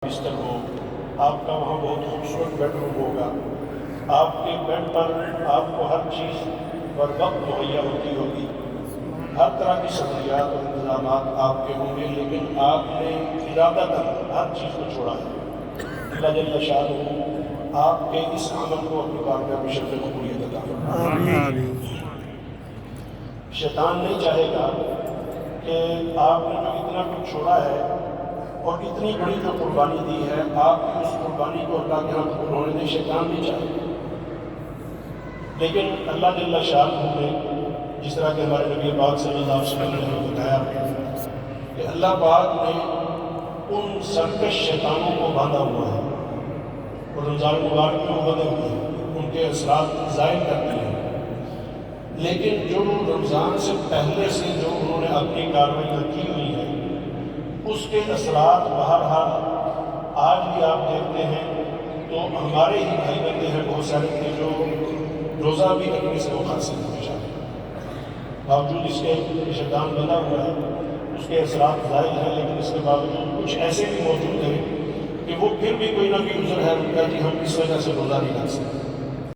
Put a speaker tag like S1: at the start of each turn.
S1: بستر ہو، آپ کا وہاں بہت خوبصورت بیڈ روم ہوگا، آپ کے بیڈ پر آپ کو ہر چیز بر وقت مہیا ہوتی ہوگی، ہر طرح کی سہولیات اور انتظامات آپ کے ہوں گے، لیکن آپ نے ارادتاً ہر چیز کو چھوڑا ہے۔ اللہ جل شانہ آپ کے اس عمل کو اپنی بارگاہ میں شرف قبولیت عطا فرمائے۔ شیطان نہیں چاہے گا کہ آپ نے جو اتنا کچھ چھوڑا ہے اور اتنی بڑی جو قربانی دی ہے، آپ کی اس قربانی کو اللہ کے ہاں قبول ہونے دے، شیطان نہیں چاہے گا۔ لیکن اللہ جل شانہ نے جس طرح کہ ہمارے نبی پاک صلی اللہ علیہ وسلم نے بتایا کہ اللہ پاک نے ان سرکش شیطانوں کو باندھا ہوا ہے اور رمضان مبارک میں وہ بدے ہوئے ہیں، ان کے اثرات ظاہر کرتے ہیں، لیکن جو رمضان سے پہلے سے جو انہوں نے اپنی کارروائیاں کی ہوئی ہیں اس کے اثرات بہرحال آج بھی آپ دیکھتے ہیں تو ہمارے ہی بھائی بندے ہیں بہت سارے کے جو روزہ بھی رکھنے سے وہ خاص ہو جاتے ہیں، باوجود اس کے شیطان بنا ہوا ہے، اس کے اثرات ظاہر ہیں، لیکن اس کے باوجود کچھ ایسے بھی موجود ہیں کہ وہ پھر بھی کوئی نہ کوئی عذر ہے ان کا کہ ہم اس وجہ سے روزہ نہیں رکھ سکتے۔